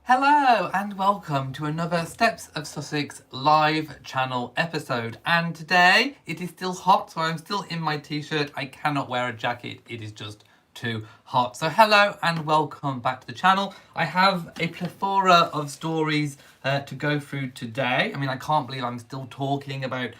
Hello and welcome to another Steps of Sussex live channel episode. And today it is still hot, so I'm still in my t-shirt. I cannot wear a jacket, it is just too hot. So hello and welcome back to the channel. I have a plethora of stories to go through today. I mean, I can't believe I'm still talking about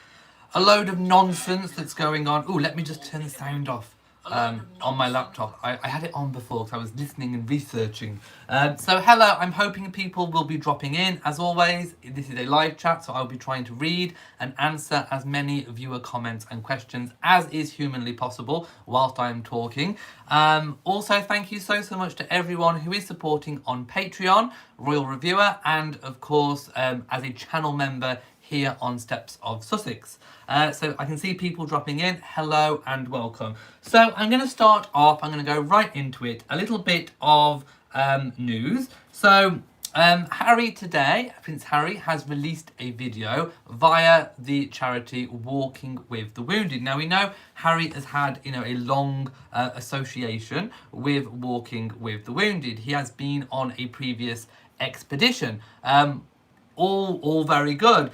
a load of nonsense that's going on. Oh, let me just turn the sound off on my laptop. I had it on before because I was listening and researching. So hello, I'm hoping people will be dropping in. As always, this is a live chat, so I'll be trying to read and answer as many viewer comments and questions as is humanly possible whilst I'm talking. Also, thank you so much to everyone who is supporting on Patreon, Royal Reviewer, and of course as a channel member here on Steps of Sussex. So I can see people dropping in. Hello and welcome. So I'm going to start off, I'm going to go right into it. A little bit of news. So Harry today, Prince Harry, has released a video via the charity Walking with the Wounded. Now we know Harry has had, a long association with Walking with the Wounded. He has been on a previous expedition. All very good.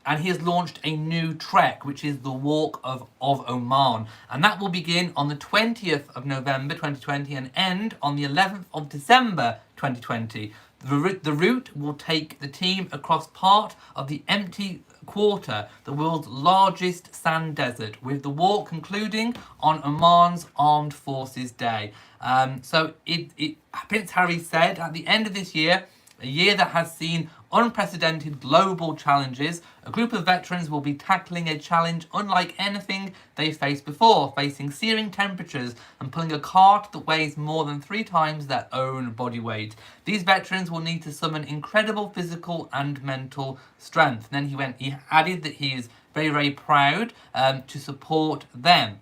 And he has launched a new trek, which is the Walk of Oman. And that will begin on the 20th of November 2020 and end on the 11th of December 2020. The route will take the team across part of the empty quarter, the world's largest sand desert, with the walk concluding on Oman's Armed Forces Day. Prince Harry said, at the end of this year, a year that has seen unprecedented global challenges, a group of veterans will be tackling a challenge unlike anything they've faced before, facing searing temperatures and pulling a cart that weighs more than 3 times their own body weight. These veterans will need to summon incredible physical and mental strength. And then he added that he is very proud to support them.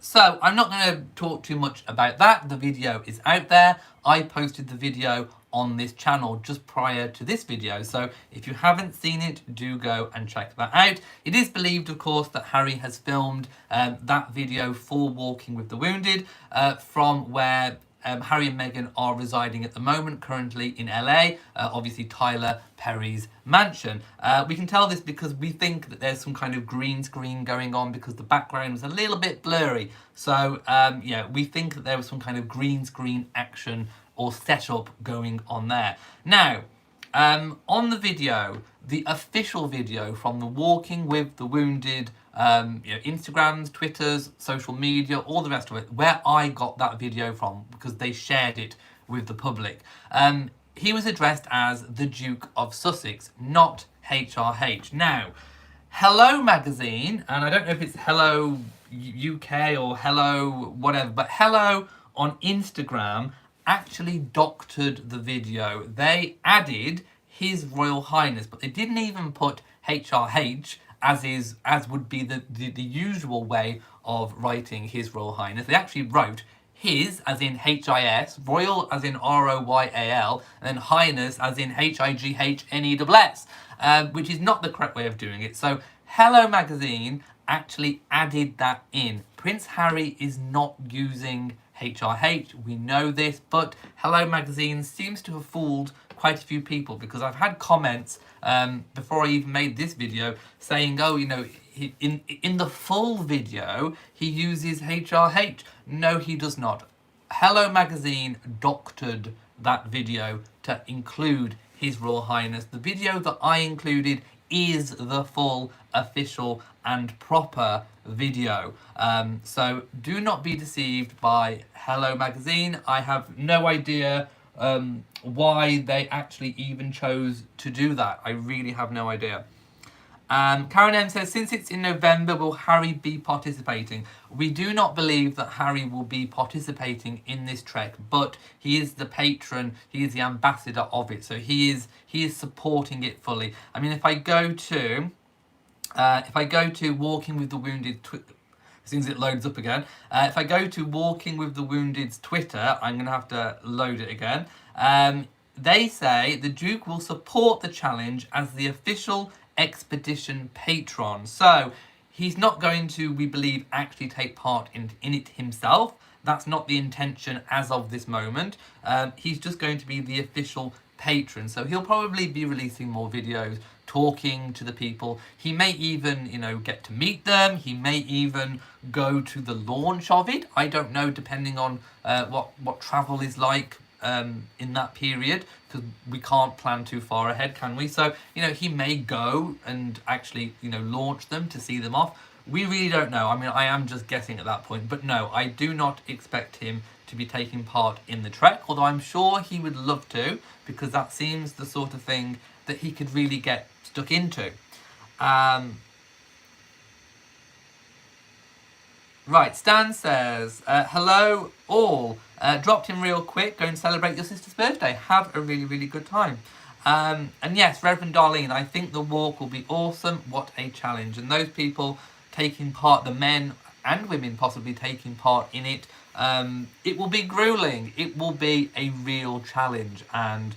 So I'm not going to talk too much about that. The video is out there. I posted the video on this channel just prior to this video, so if you haven't seen it, do go and check that out. It is believed, of course, that Harry has filmed that video for Walking with the Wounded from where Harry and Meghan are residing at the moment, currently in LA, obviously Tyler Perry's mansion. We can tell this because we think that there's some kind of green screen going on because the background was a little bit blurry. So we think that there was some kind of green screen action or setup going on there. Now, on the video, the official video from the Walking with the Wounded Instagrams, Twitters, social media, all the rest of it, where I got that video from because they shared it with the public. He was addressed as the Duke of Sussex, not HRH. Now, Hello Magazine, and I don't know if it's Hello UK or Hello whatever, but Hello on Instagram actually doctored the video. They added His Royal Highness, but they didn't even put HRH as would be the usual way of writing His Royal Highness. They actually wrote His as in HIS, Royal as in ROYAL, and then Highness as in HIGHNESS, which is not the correct way of doing it. So Hello Magazine actually added that in. Prince Harry is not using HRH, we know this, but Hello Magazine seems to have fooled quite a few people because I've had comments before I even made this video saying, oh, in the full video he uses HRH. No, he does not. Hello Magazine doctored that video to include His Royal Highness. The video that I included is the full, official and proper video. So do not be deceived by Hello Magazine. I have no idea why they actually even chose to do that. I really have no idea. Karen M says, since it's in November, will Harry be participating? We do not believe that Harry will be participating in this trek, but he is the patron, he is the ambassador of it, so he is supporting it fully. I mean, if I go to Walking with the Wounded, as soon as it loads up again, if I go to Walking with the Wounded's Twitter, I'm going to have to load it again. They say the Duke will support the challenge as the official expedition patron. So he's not going to, we believe, actually take part in it himself. That's not the intention as of this moment. He's just going to be the official patron, so he'll probably be releasing more videos talking to the people. He may even, get to meet them. He may even go to the launch of it. I don't know, depending on what travel is like in that period, because we can't plan too far ahead, can we? So, he may go and actually, launch them to see them off. We really don't know. I mean, I am just guessing at that point. But no, I do not expect him to be taking part in the trek, although I'm sure he would love to, because that seems the sort of thing that he could really get stuck into. Right, Stan says, hello all, dropped in real quick, go and celebrate your sister's birthday. Have a really, really good time. And yes, Reverend Darlene, I think the walk will be awesome. What a challenge. And those people taking part, the men and women possibly taking part in it, it will be grueling. It will be a real challenge, and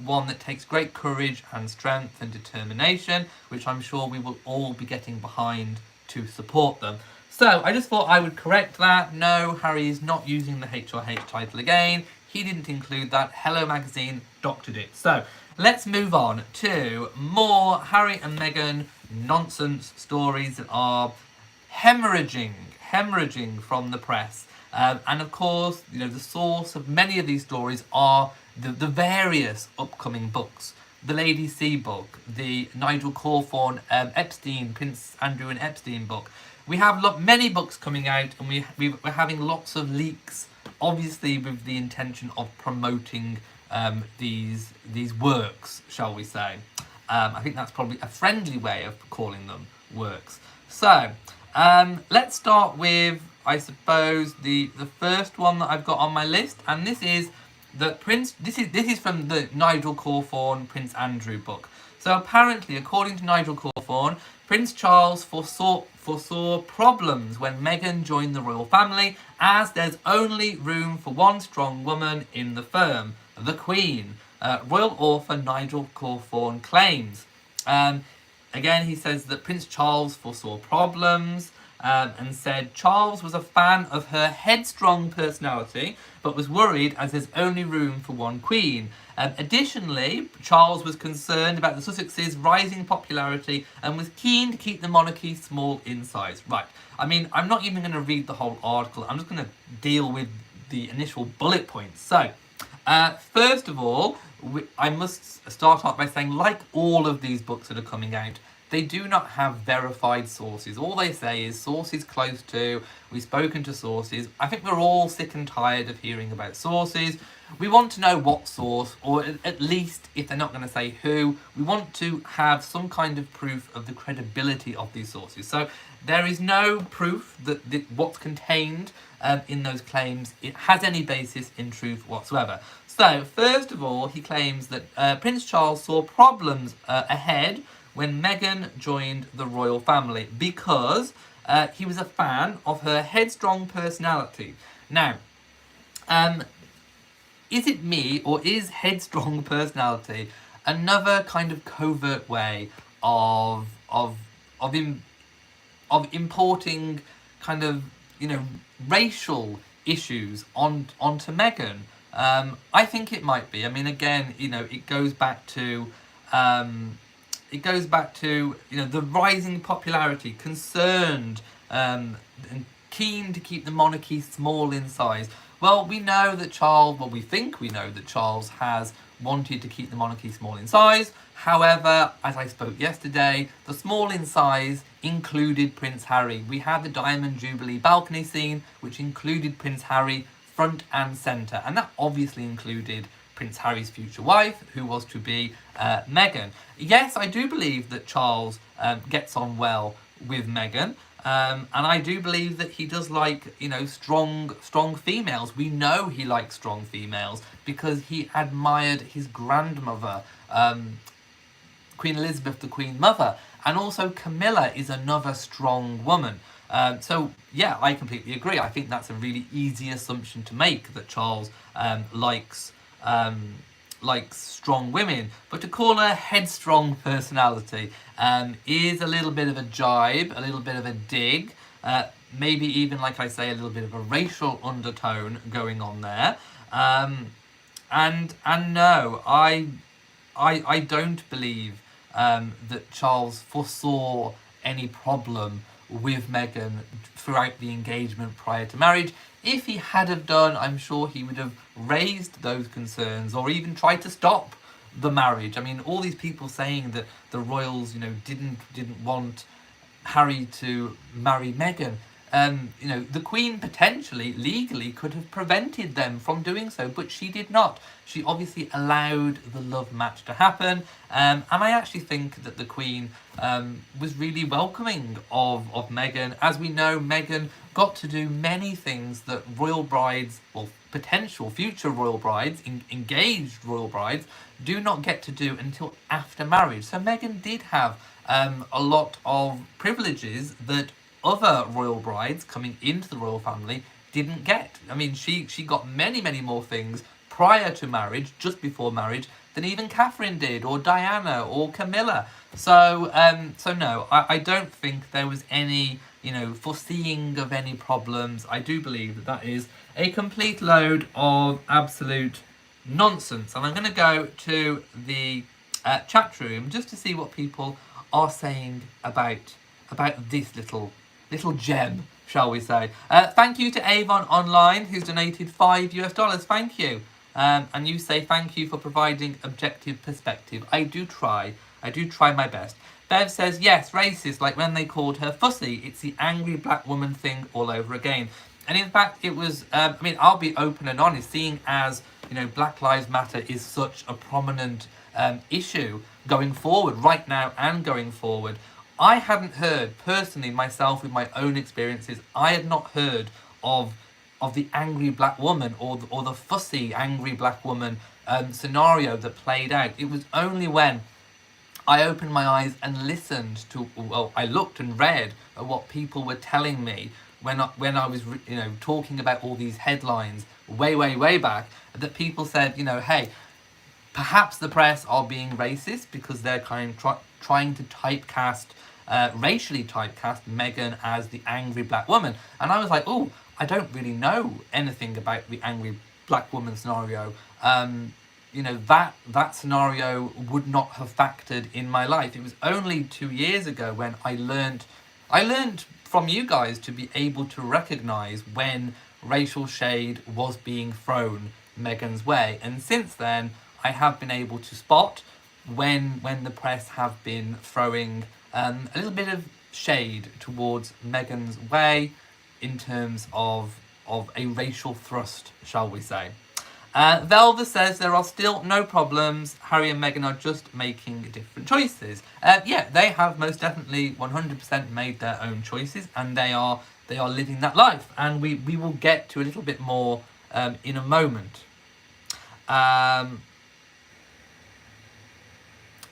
one that takes great courage and strength and determination, which I'm sure we will all be getting behind to support them. So I just thought I would correct that. No, Harry is not using the HRH title again. He didn't include that. Hello Magazine doctored it. So let's move on to more Harry and Meghan nonsense stories that are hemorrhaging from the press. And of course, the source of many of these stories are the various upcoming books. The Lady C book, the Nigel Cawthorne Epstein, Prince Andrew and Epstein book. We have many books coming out, and we're having lots of leaks, obviously with the intention of promoting these works, shall we say. I think that's probably a friendly way of calling them works. So, let's start with, I suppose, the first one that I've got on my list, and this is the Prince. This is from the Nigel Cawthorne Prince Andrew book. So apparently, according to Nigel Cawthorne, Prince Charles foresaw problems when Meghan joined the royal family, as there's only room for one strong woman in the firm, the Queen. Royal author Nigel Cawthorne claims. Again, he says that Prince Charles foresaw problems, and said Charles was a fan of her headstrong personality, but was worried as there's only room for one queen. Additionally, Charles was concerned about the Sussexes' rising popularity and was keen to keep the monarchy small in size. Right, I mean, I'm not even going to read the whole article. I'm just going to deal with the initial bullet points. So, first of all, I must start off by saying, like all of these books that are coming out, they do not have verified sources. All they say is sources close to, we've spoken to sources. I think we're all sick and tired of hearing about sources. We want to know what source, or at least, if they're not going to say who, we want to have some kind of proof of the credibility of these sources. So there is no proof that what's contained in those claims, it has any basis in truth whatsoever. So, first of all, he claims that Prince Charles saw problems ahead when Meghan joined the royal family because he was a fan of her headstrong personality. Now, is it me, or is headstrong personality another kind of covert way of importing kind of racial issues onto Meghan? I think it might be. I mean, again, it goes back to the rising popularity, concerned and keen to keep the monarchy small in size. Well, we think we know that Charles has wanted to keep the monarchy small in size. However, as I spoke yesterday, the small in size included Prince Harry. We had the Diamond Jubilee balcony scene, which included Prince Harry front and centre, and that obviously included Prince Harry's future wife, who was to be Meghan. Yes, I do believe that Charles gets on well with Meghan, and I do believe that he does like, strong females. We know he likes strong females because he admired his grandmother, Queen Elizabeth, the Queen Mother, and also Camilla is another strong woman. So, yeah, I completely agree. I think that's a really easy assumption to make, that Charles likes strong women. But to call her headstrong personality is a little bit of a jibe, a little bit of a dig. maybe even, like I say, a little bit of a racial undertone going on there. And no, I don't believe that Charles foresaw any problem with Meghan throughout the engagement prior to marriage. If he had have done, I'm sure he would have raised those concerns or even tried to stop the marriage. I mean, all these people saying that the royals, didn't want Harry to marry Meghan. The Queen potentially, legally, could have prevented them from doing so, but she did not. She obviously allowed the love match to happen, and I actually think that the Queen was really welcoming of Meghan. As we know, Meghan got to do many things that royal brides, well, potential future royal brides, engaged royal brides, do not get to do until after marriage. So Meghan did have a lot of privileges that other royal brides coming into the royal family didn't get. I mean, she got many, many more things prior to marriage, just before marriage, than even Catherine did, or Diana, or Camilla. So no, I don't think there was any, foreseeing of any problems. I do believe that that is a complete load of absolute nonsense. And I'm going to go to the chat room just to see what people are saying about this little gem, shall we say. Thank you to Avon Online, who's donated $5. Thank you. And you say thank you for providing objective perspective. I do try my best. Bev says, yes, racist, like when they called her fussy. It's the angry black woman thing all over again. And in fact, it was, I'll be open and honest, seeing as, Black Lives Matter is such a prominent issue going forward, right now and going forward. I hadn't heard, personally, myself, with my own experiences, I had not heard of the angry black woman or the fussy angry black woman scenario that played out. It was only when I opened my eyes and listened to, well, I looked and read at what people were telling me when I was, talking about all these headlines way back, that people said, hey, perhaps the press are being racist because they're kind of trying to racially typecast Meghan as the angry black woman. And I was like, oh, I don't really know anything about the angry black woman scenario. That scenario would not have factored in my life. It was only 2 years ago when I learned from you guys to be able to recognize when racial shade was being thrown Meghan's way. And since then, I have been able to spot when the press have been throwing a little bit of shade towards Meghan's way in terms of a racial thrust, shall we say. Velva says there are still no problems. Harry and Meghan are just making different choices. Yeah, they have most definitely 100% made their own choices, and they are living that life. And we will get to a little bit more in a moment.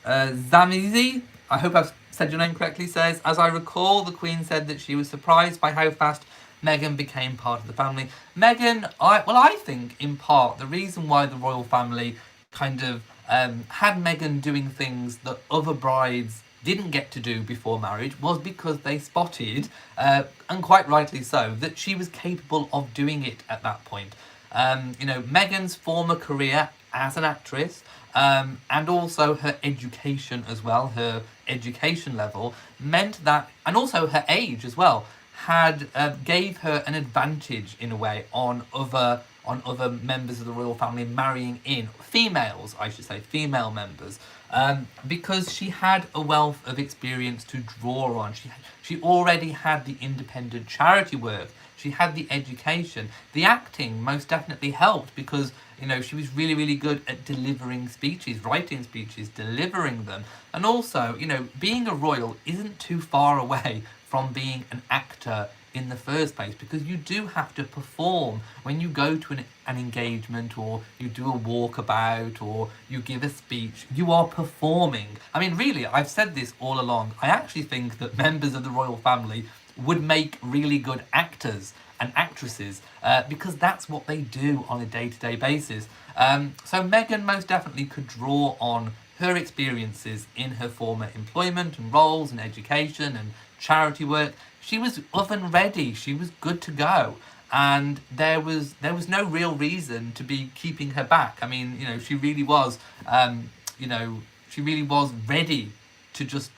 Zamizi, I hope I've said your name correctly, says, as I recall, the Queen said that she was surprised by how fast Meghan became part of the family. Meghan, I think in part the reason why the royal family kind of had Meghan doing things that other brides didn't get to do before marriage was because they spotted, and quite rightly so, that she was capable of doing it at that point. Meghan's former career as an actress, and also her education as well, her education level, meant that, and also her age as well, gave her an advantage in a way on other members of the royal family marrying in females, I should say, female members, because she had a wealth of experience to draw on. She already had the independent charity work. She had the education. The acting most definitely helped because, she was really, really good at delivering speeches, writing speeches, delivering them. And also, being a royal isn't too far away from being an actor in the first place, because you do have to perform when you go to an engagement, or you do a walkabout, or you give a speech. You are performing. I mean, really, I've said this all along. I actually think that members of the royal family would make really good actors and actresses, because that's what they do on a day-to-day basis. So Meghan most definitely could draw on her experiences in her former employment and roles and education and charity work. she was oven ready. She was good to go, and there was no real reason to be keeping her back. I mean, she really was, she really was ready to just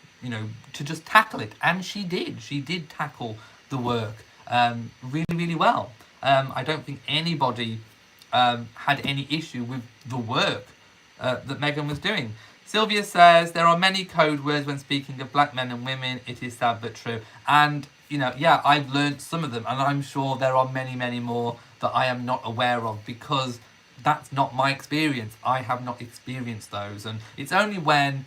tackle it, and she did. She did tackle the work really, really well. I don't think anybody had any issue with the work that Meghan was doing. Sylvia says, there are many code words when speaking of black men and women. It is sad but true. And, yeah, I've learned some of them, and I'm sure there are many, many more that I am not aware of, because that's not my experience. I have not experienced those. And it's only when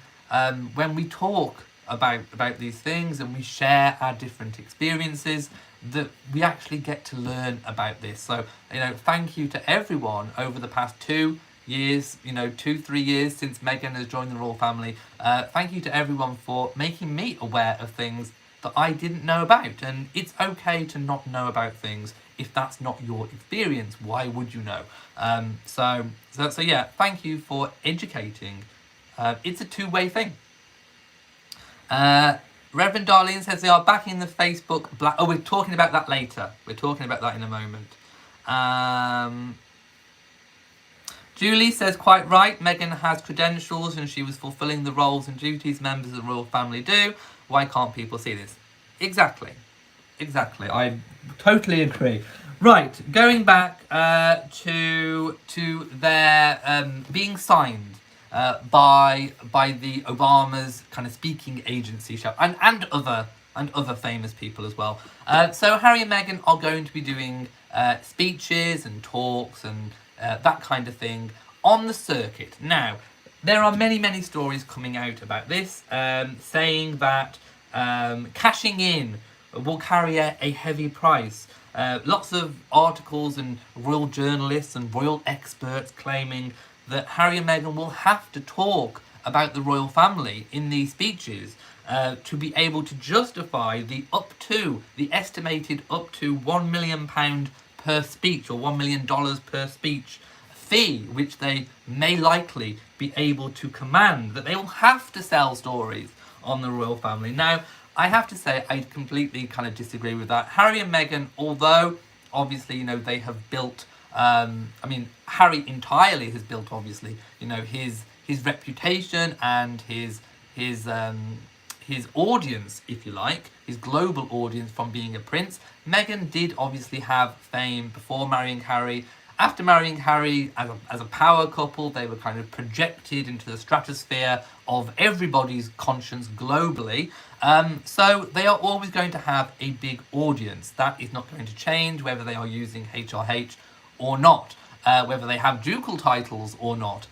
we talk about these things and we share our different experiences that we actually get to learn about this. So, thank you to everyone over the past 2 years, 3 years since Meghan has joined the royal family. Thank you to everyone for making me aware of things that I didn't know about. And it's okay to not know about things if that's not your experience. Why would you know? So yeah, thank you for educating. It's a two-way thing. Reverend Darlene says they are backing the Facebook black. Oh, we're talking about that later. We're talking about that in a moment. Julie says, quite right. Meghan has credentials and she was fulfilling the roles and duties members of the royal family do. Why can't people see this? Exactly. I totally agree. Right, going back to their being signed by the Obama's kind of speaking agency show, and other famous people as well. So Harry and Meghan are going to be doing speeches and talks and that kind of thing on the circuit. Now, there are many stories coming out about this, saying that cashing in will carry a heavy price. Lots of articles and royal journalists and royal experts claiming that Harry and Meghan will have to talk about the royal family in these speeches to be able to justify the estimated up to £1 million per speech, or $1 million per speech fee, which they may likely be able to command, that they will have to sell stories on the royal family. Now, I have to say, I completely kind of disagree with that. Harry and Meghan, although obviously, they have built, Harry entirely has built, obviously, his reputation and his audience, if you like, his global audience from being a prince. Meghan did obviously have fame before marrying Harry. After marrying Harry, as a power couple, they were kind of projected into the stratosphere of everybody's conscience globally. So they are always going to have a big audience. That is not going to change, whether they are using HRH or not, whether they have ducal titles or not.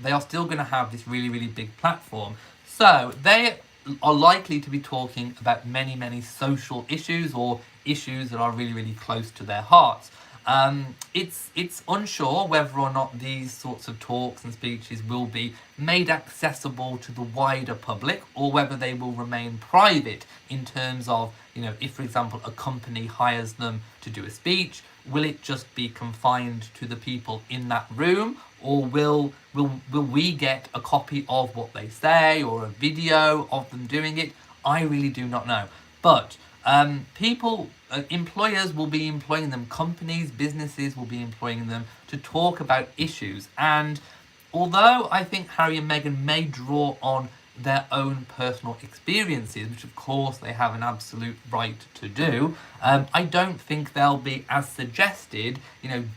They are still going to have this really, really big platform. So they are likely to be talking about many social issues, or issues that are really, really close to their hearts. It's unsure whether or not these sorts of talks and speeches will be made accessible to the wider public, or whether they will remain private in terms of, if, for example, a company hires them to do a speech, will it just be confined to the people in that room, or will we get a copy of what they say, or a video of them doing it? I really do not know. But employers will be employing them, companies, businesses will be employing them to talk about issues. And although I think Harry and Meghan may draw on their own personal experiences, which of course they have an absolute right to do, I don't think they'll be, as suggested,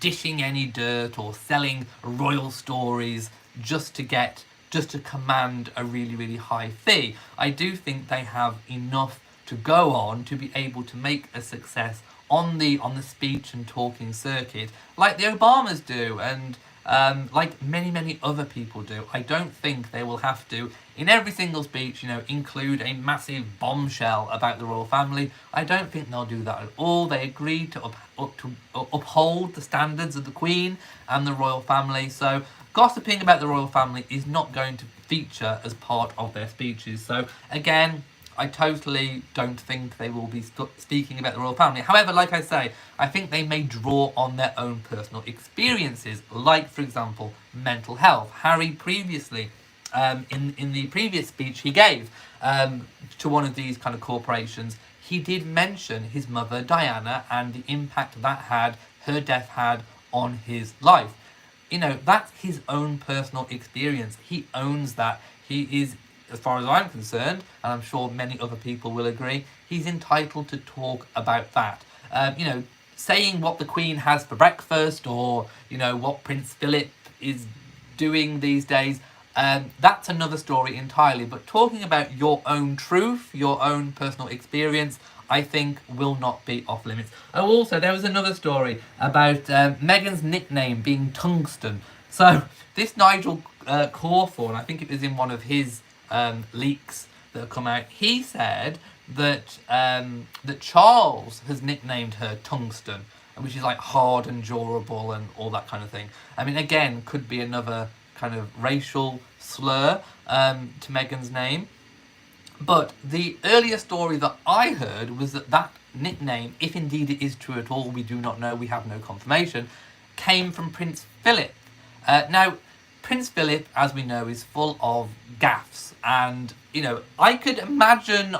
dishing any dirt or selling royal stories just to command a really, really high fee. I do think they have enough to go on to be able to make a success on the speech and talking circuit, like the Obamas do, and like many other people do. I don't think they will have to, in every single speech, include a massive bombshell about the royal family. I don't think they'll do that at all. They agreed to uphold the standards of the Queen and the royal family. So gossiping about the royal family is not going to feature as part of their speeches. So again, I totally don't think they will be speaking about the royal family. However, like I say, I think they may draw on their own personal experiences, like, for example, mental health. Harry previously, in the previous speech he gave to one of these kind of corporations, he did mention his mother Diana and the impact that her death had on his life. That's his own personal experience. He owns that. He is, as far as I'm concerned, and I'm sure many other people will agree, he's entitled to talk about that. Saying what the Queen has for breakfast, or what Prince Philip is doing these days, that's another story entirely. But talking about your own truth, your own personal experience, I think will not be off limits. Oh, also, there was another story about Meghan's nickname being Tungsten. So this Nigel Cawthorne, I think it was in one of his leaks that have come out, he said that Charles has nicknamed her Tungsten, which is like hard and durable and all that kind of thing. I mean, again, could be another kind of racial slur to Meghan's name. But the earlier story that I heard was that nickname, if indeed it is true at all, we do not know, we have no confirmation, came from Prince Philip. Now, Prince Philip, as we know, is full of gaffes, and I could imagine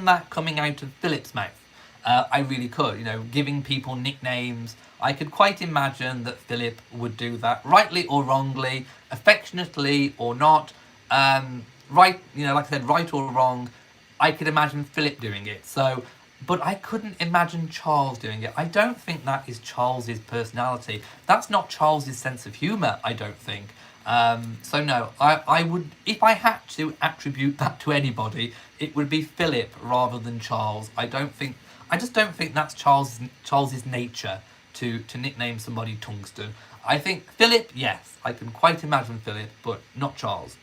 that coming out of Philip's mouth. I really could, giving people nicknames. I could quite imagine that Philip would do that, rightly or wrongly, affectionately or not. Right, like I said, right or wrong, I could imagine Philip doing it. But I couldn't imagine Charles doing it. I don't think that is Charles's personality. That's not Charles's sense of humour, I don't think. So no, I would, if I had to attribute that to anybody, it would be Philip rather than Charles. I just don't think that's Charles's nature to nickname somebody Tungsten. I think Philip, yes, I can quite imagine Philip, but not Charles.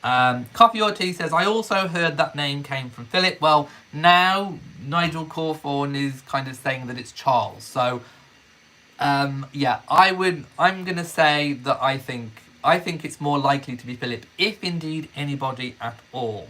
Coffee or Tea says, I also heard that name came from Philip. Well, now Nigel Cawthorne is kind of saying that it's Charles. So, yeah, I'm going to say that I think it's more likely to be Philip, if indeed anybody at all.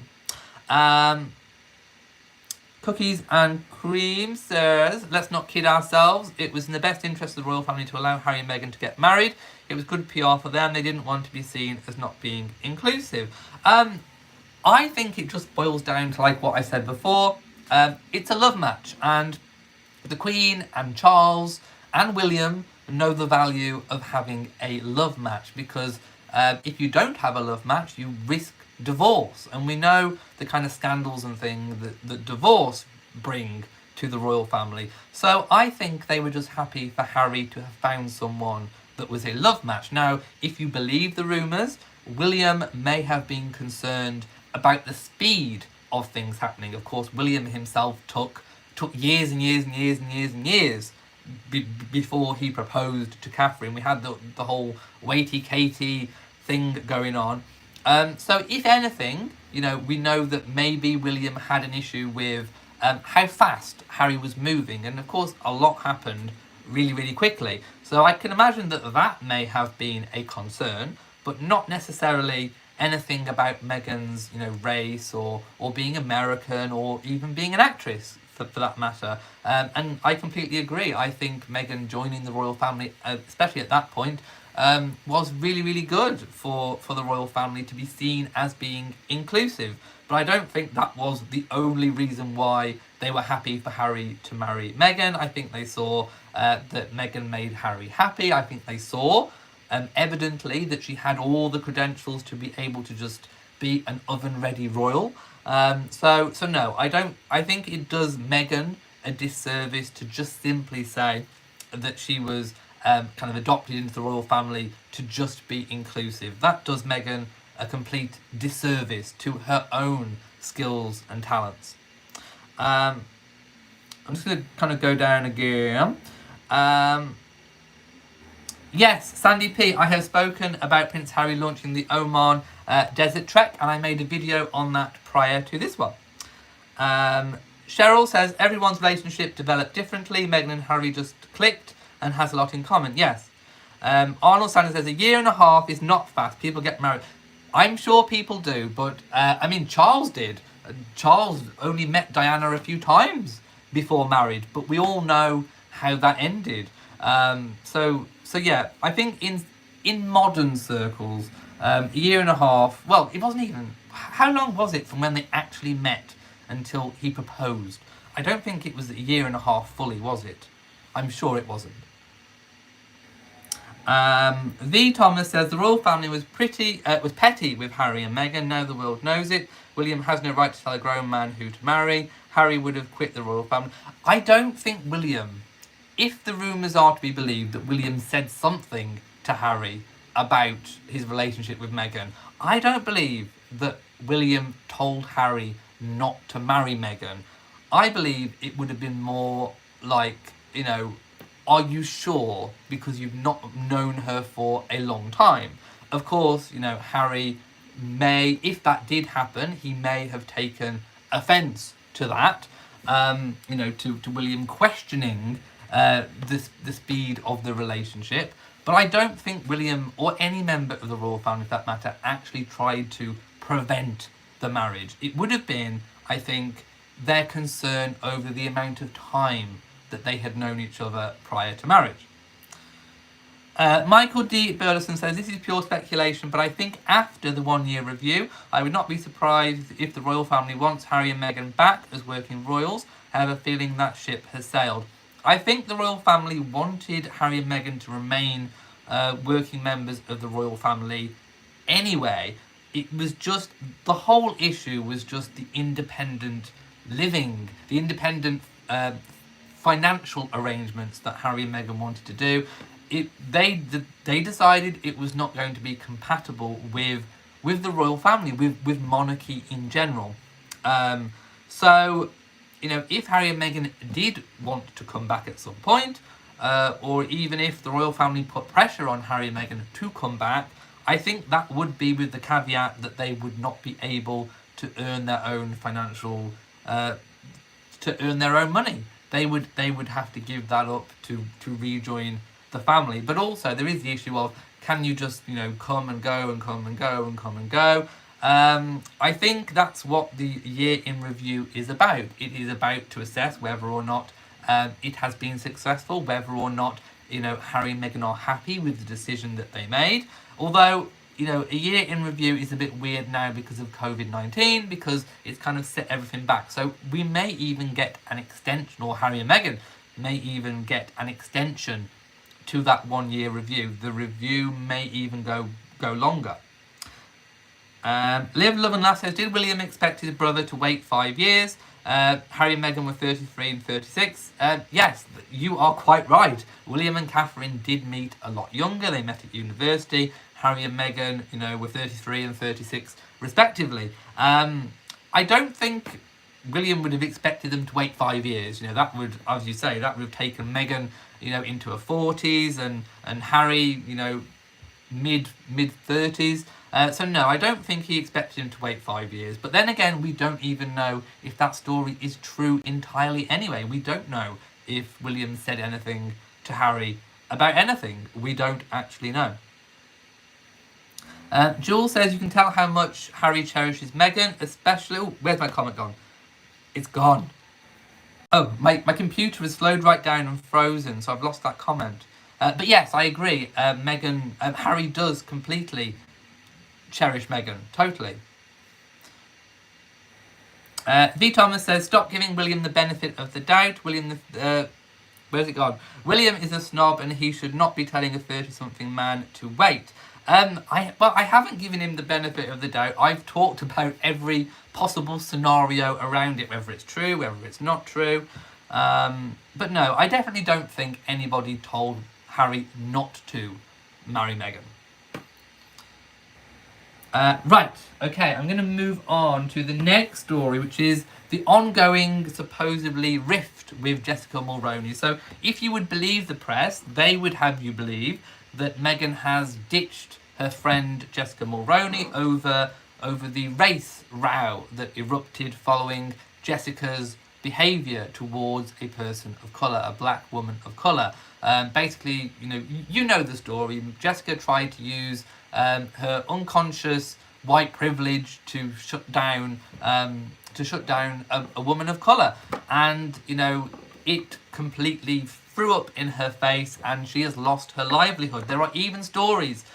Cookies and Cream says, let's not kid ourselves. It was in the best interest of the royal family to allow Harry and Meghan to get married. It was good PR for them. They didn't want to be seen as not being inclusive. I think it just boils down to like what I said before. It's a love match, and the Queen and Charles and William know the value of having a love match, because if you don't have a love match, you risk divorce, and we know the kind of scandals and things that divorce bring to the royal family. So I think they were just happy for Harry to have found someone that was a love match. Now, if you believe the rumours, William may have been concerned about the speed of things happening. Of course, William himself took years and years and years and years and years before he proposed to Catherine. We had the whole Waity Katie thing going on. So if anything, we know that maybe William had an issue with how fast Harry was moving. And of course, a lot happened really, really quickly. So I can imagine that may have been a concern, but not necessarily anything about Meghan's, race or being American or even being an actress for that matter. And I completely agree. I think Meghan joining the royal family, especially at that point, was really, really good for the royal family to be seen as being inclusive. But I don't think that was the only reason why they were happy for Harry to marry Meghan. I think they saw that Meghan made Harry happy. I think they saw, evidently, that she had all the credentials to be able to just be an oven-ready royal. So no, I think it does Meghan a disservice to just simply say that she was kind of adopted into the royal family to just be inclusive. That does Meghan a complete disservice to her own skills and talents. I'm just going to kind of go down again. Yes, Sandy P, I have spoken about Prince Harry launching the Oman Desert Trek, and I made a video on that prior to this one. Cheryl says, everyone's relationship developed differently. Meghan and Harry just clicked and has a lot in common. Yes. Arnold Sanders says, 1.5 years is not fast. People get married. I'm sure people do, but Charles did. Charles only met Diana a few times before married, but we all know how that ended. So yeah, I think in modern circles, 1.5 years, well, it wasn't even, how long was it from when they actually met until he proposed? I don't think it was a year and a half fully, was it? I'm sure it wasn't. V. Thomas says the royal family was petty with Harry and Meghan. Now the world knows it. William has no right to tell a grown man who to marry. Harry would have quit the royal family. I don't think William, if the rumours are to be believed that William said something to Harry about his relationship with Meghan, I don't believe that William told Harry not to marry Meghan. I believe it would have been more like, are you sure? Because you've not known her for a long time. Of course, Harry may, if that did happen, he may have taken offence to that, to William questioning the speed of the relationship. But I don't think William, or any member of the royal family for that matter, actually tried to prevent the marriage. It would have been, I think, their concern over the amount of time that they had known each other prior to marriage. Michael D. Burleson says, this is pure speculation, but I think after the 1 year review, I would not be surprised if the royal family wants Harry and Meghan back as working royals. I have a feeling that ship has sailed. I think the royal family wanted Harry and Meghan to remain working members of the royal family anyway. It was just, the whole issue was just the independent living, the independent financial arrangements that Harry and Meghan wanted to do. They decided it was not going to be compatible with the royal family, with monarchy in general. So, if Harry and Meghan did want to come back at some point, or even if the royal family put pressure on Harry and Meghan to come back, I think that would be with the caveat that they would not be able to earn their own financial, to earn their own money. They would have to give that up to rejoin the family. But also there is the issue of, can you just come and go and come and go and come and go? I think that's what the year in review is about. It is about to assess whether or not it has been successful, whether or not Harry and Meghan are happy with the decision that they made. Although a year in review is a bit weird now because of COVID-19, because it's kind of set everything back. So we may even get an extension, or Harry and Meghan may even get an extension to that 1 year review. The review may even go longer. Live, Love and Laugh says, did William expect his brother to wait 5 years? Harry and Meghan were 33 and 36. Yes, you are quite right. William and Catherine did meet a lot younger. They met at university. Harry and Meghan, were 33 and 36 respectively. I don't think William would have expected them to wait 5 years. That would, as you say, that would have taken Meghan, into her 40s, and Harry, mid 30s. So no, I don't think he expected him to wait 5 years. But then again, we don't even know if that story is true entirely anyway. We don't know if William said anything to Harry about anything. We don't actually know. Jules says, you can tell how much Harry cherishes Meghan, especially... Oh, where's my comment gone? It's gone. Oh, my computer has slowed right down and frozen, so I've lost that comment. But yes, I agree. Harry does completely cherish Meghan, totally. V. Thomas says, stop giving William the benefit of the doubt. Where's it gone? William is a snob and he should not be telling a 30-something man to wait. I haven't given him the benefit of the doubt. I've talked about every possible scenario around it, whether it's true, whether it's not true. But no, I definitely don't think anybody told Harry not to marry Meghan. Right, okay, I'm going to move on to the next story, which is the ongoing, supposedly, rift with Jessica Mulroney. So, if you would believe the press, they would have you believe that Meghan has ditched her friend Jessica Mulroney over the race row that erupted following Jessica's behaviour towards a person of colour, a black woman of colour. Basically, you know the story. Jessica tried to use her unconscious white privilege to shut down a woman of colour, and it completely threw up in her face, and she has lost her livelihood. There are even stories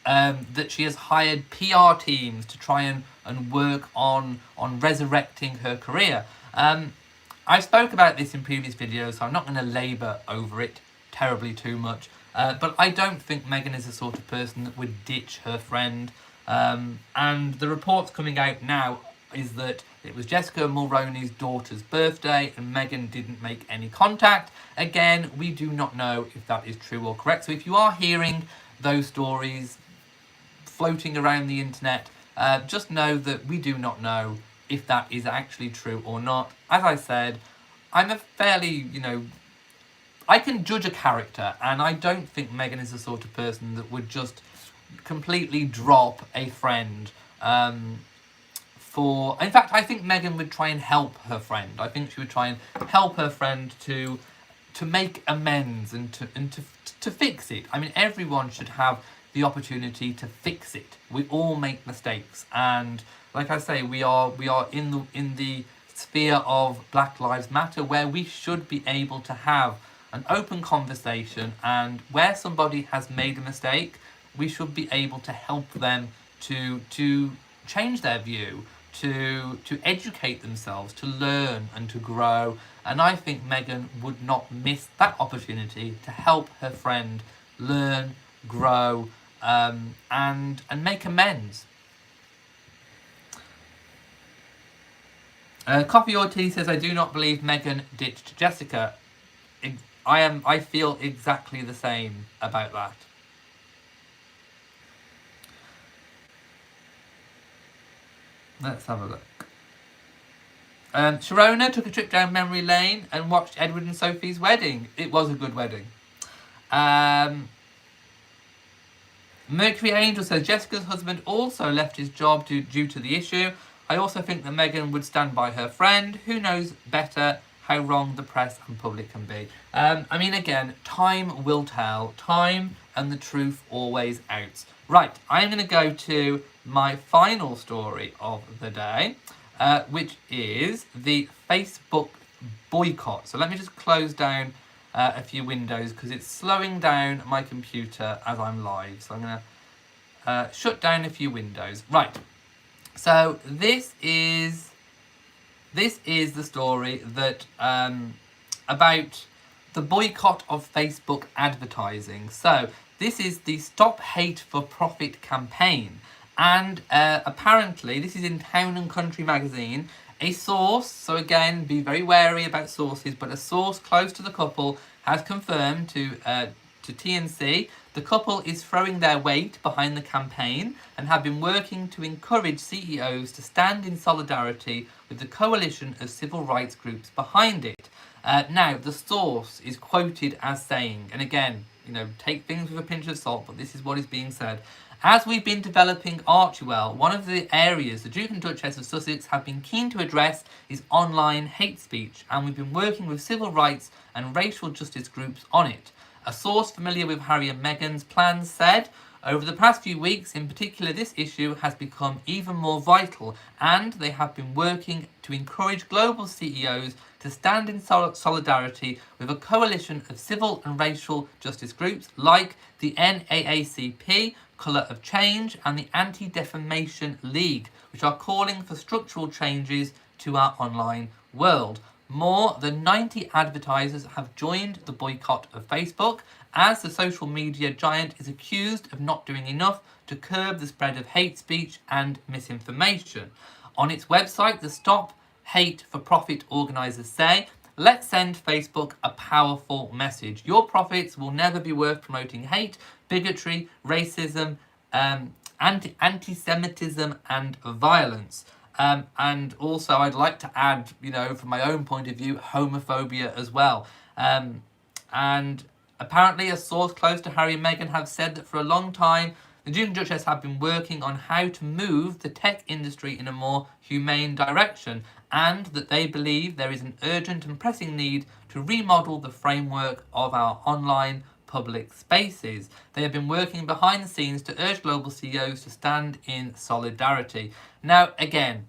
that she has hired PR teams to try and work on resurrecting her career. I spoke about this in previous videos, so I'm not going to labour over it terribly too much. But I don't think Meghan is the sort of person that would ditch her friend. And the reports coming out now is that it was Jessica Mulroney's daughter's birthday and Meghan didn't make any contact. Again, we do not know if that is true or correct. So if you are hearing those stories floating around the internet, just know that we do not know if that is actually true or not. As I said, I'm a fairly, I can judge a character, and I don't think Meghan is the sort of person that would just completely drop a friend in fact, I think Meghan would try and help her friend. I think she would try and help her friend to make amends and to fix it. I mean, everyone should have the opportunity to fix it. We all make mistakes, and like I say, we are in the sphere of Black Lives Matter, where we should be able to have an open conversation, and where somebody has made a mistake, we should be able to help them to change their view, to educate themselves, to learn and to grow. And I think Meghan would not miss that opportunity to help her friend learn, grow, and make amends. Coffee or Tea says, I do not believe Meghan ditched Jessica. I feel exactly the same about that. Let's have a look. Sharona took a trip down memory lane and watched Edward and Sophie's wedding. It was a good wedding. Mercury Angel says, Jessica's husband also left his job due to the issue. I also think that Meghan would stand by her friend. Who knows better how wrong the press and public can be? I mean, again, time will tell. Time and the truth always out. Right, I'm going to go to my final story of the day, which is the Facebook boycott. So let me just close down a few windows because it's slowing down my computer as I'm live. So I'm going to shut down a few windows. Right. So this is the story that about the boycott of Facebook advertising. So this is the Stop Hate for Profit campaign, and apparently this is in Town and Country magazine. A source, so again, be very wary about sources, but a source close to the couple has confirmed to TNC the couple is throwing their weight behind the campaign and have been working to encourage CEOs to stand in solidarity with the coalition of civil rights groups behind it. Now, the source is quoted as saying, and again, take things with a pinch of salt, but this is what is being said. As we've been developing Archewell, one of the areas the Duke and Duchess of Sussex have been keen to address is online hate speech, and we've been working with civil rights and racial justice groups on it. A source familiar with Harry and Meghan's plans said, over the past few weeks, in particular, this issue has become even more vital, and they have been working to encourage global CEOs to stand in solidarity with a coalition of civil and racial justice groups like the NAACP, Colour of Change, and the Anti-Defamation League, which are calling for structural changes to our online world. More than 90 advertisers have joined the boycott of Facebook, as the social media giant is accused of not doing enough to curb the spread of hate speech and misinformation. On its website, the Stop Hate for Profit organisers say, let's send Facebook a powerful message. Your profits will never be worth promoting hate, bigotry, racism, anti-Semitism and violence. And also, I'd like to add, from my own point of view, homophobia as well. And apparently a source close to Harry and Meghan have said that for a long time, the Duke and Duchess have been working on how to move the tech industry in a more humane direction, and that they believe there is an urgent and pressing need to remodel the framework of our online public spaces. They have been working behind the scenes to urge global CEOs to stand in solidarity. Now, again,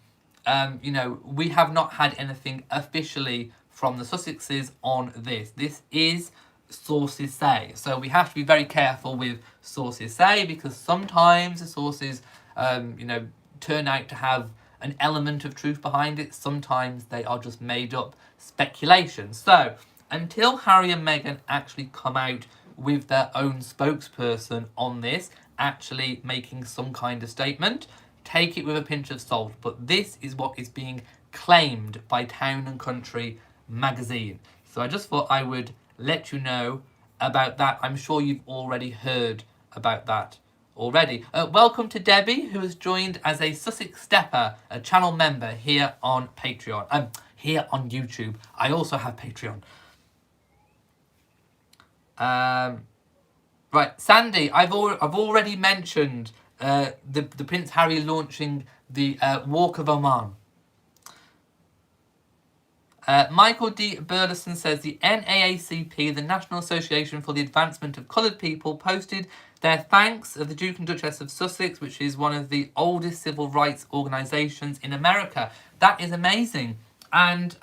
we have not had anything officially from the Sussexes on this. This is sources say. So we have to be very careful with sources say, because sometimes the sources, turn out to have an element of truth behind it. Sometimes they are just made up speculation. So until Harry and Meghan actually come out with their own spokesperson on this, actually making some kind of statement, take it with a pinch of salt. But this is what is being claimed by Town and Country magazine. So I just thought I would let you know about that. I'm sure you've already heard about that already. Welcome to Debbie, who has joined as a Sussex Stepper, a channel member here on Patreon. Here on YouTube. I also have Patreon. Right, Sandy, I've already mentioned the Prince Harry launching the Walk of Oman. Michael D. Burleson says the NAACP, the National Association for the Advancement of Coloured People, posted their thanks of the Duke and Duchess of Sussex, which is one of the oldest civil rights organisations in America. That is amazing. And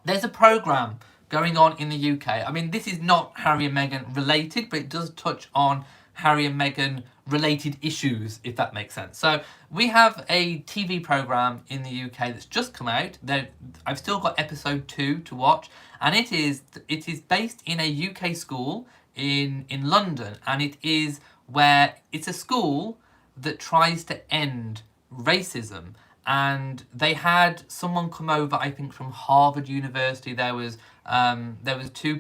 there's a programme going on in the UK. I mean, this is not Harry and Meghan related, but it does touch on Harry and Meghan related issues, if that makes sense. So we have a TV programme in the UK that's just come out. I've still got episode 2 to watch, and it is based in a UK school in London, and it's a school that tries to end racism. And they had someone come over, I think from Harvard University. There was 2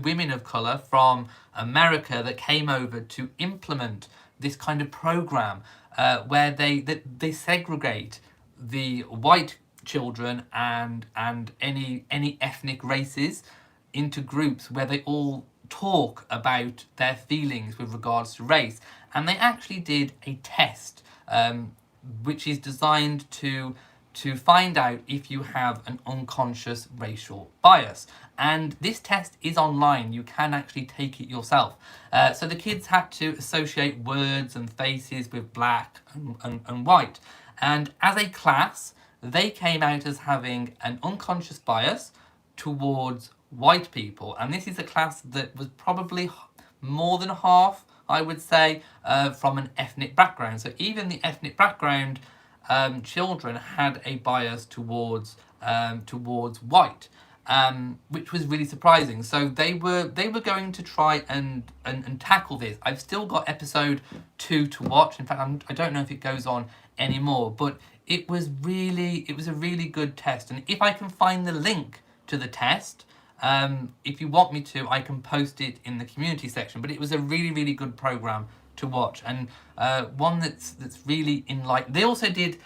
women of colour from America that came over to implement this kind of program where they segregate the white children and any ethnic races into groups where they all talk about their feelings with regards to race. And they actually did a test which is designed to find out if you have an unconscious racial bias. And this test is online. You can actually take it yourself. So the kids had to associate words and faces with black and white. And as a class, they came out as having an unconscious bias towards white people. And this is a class that was probably more than half, I would say, from an ethnic background. So even the ethnic background children had a bias towards white, which was really surprising. So they were going to try and tackle this. I've still got episode 2 to watch. In fact, I don't know if it goes on anymore, but it was a really good test. And if I can find the link to the test, if you want me to, I can post it in the community section. But it was a really good program to watch, and one that's really They also did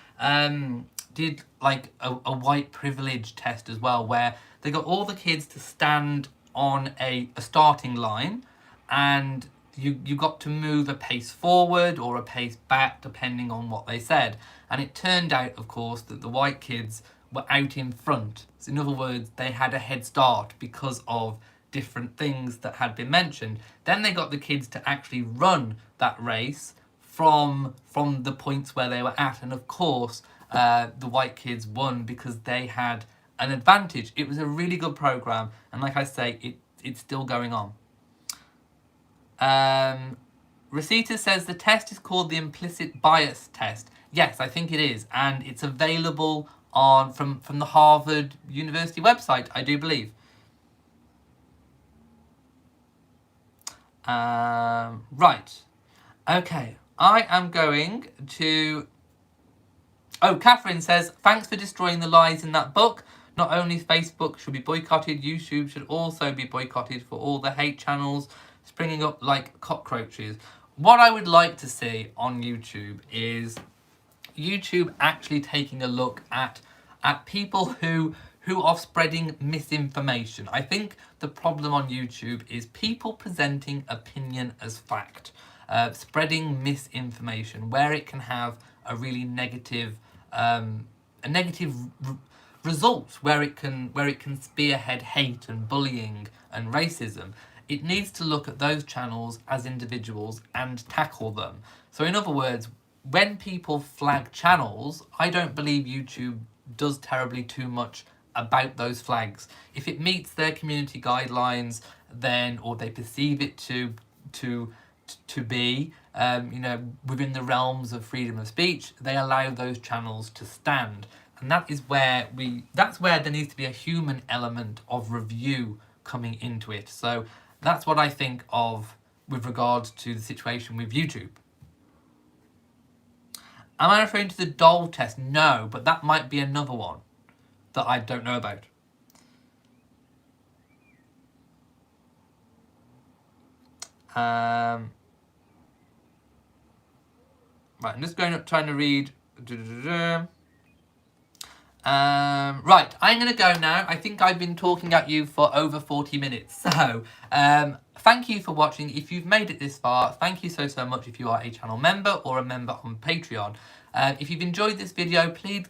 like a white privilege test as well, where they got all the kids to stand on a starting line, and you got to move a pace forward or a pace back depending on what they said. And it turned out, of course, that the white kids were out in front. So in other words, they had a head start because of different things that had been mentioned. Then they got the kids to actually run that race from the points where they were at, and of course the white kids won because they had an advantage. It was a really good program, and like I say, it's still going on. Rosita says the test is called the implicit bias test. Yes, I think it is, and it's available from the Harvard University website, I do believe. Right. Okay. I am going to... Oh, Catherine says, thanks for destroying the lies in that book. Not only Facebook should be boycotted, YouTube should also be boycotted for all the hate channels springing up like cockroaches. What I would like to see on YouTube is YouTube actually taking a look at people who are spreading misinformation. I think the problem on YouTube is people presenting opinion as fact, spreading misinformation where it can have a really negative result, where it can spearhead hate and bullying and racism. It needs to look at those channels as individuals and tackle them. So in other words, when people flag channels, I don't believe YouTube does terribly too much about those flags. If it meets their community guidelines, then, or they perceive it to be, within the realms of freedom of speech, they allow those channels to stand. And that's where there needs to be a human element of review coming into it. So that's what I think of with regards to the situation with YouTube. Am I referring to the doll test? No, but that might be another one that I don't know about. Right, I'm just trying to read. Right, I'm going to go now. I think I've been talking at you for over 40 minutes. So, thank you for watching. If you've made it this far, thank you so much if you are a channel member or a member on Patreon. If you've enjoyed this video, please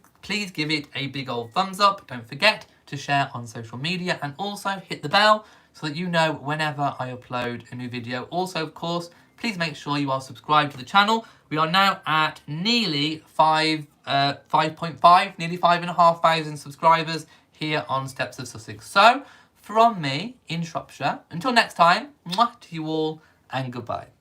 give it a big old thumbs up. Don't forget to share on social media and also hit the bell so that you know whenever I upload a new video. Also, of course, please make sure you are subscribed to the channel. We are now at nearly 5.5, nearly 5,500 subscribers here on Steps of Sussex. So, from me in Shropshire, until next time, mwah to you all and goodbye.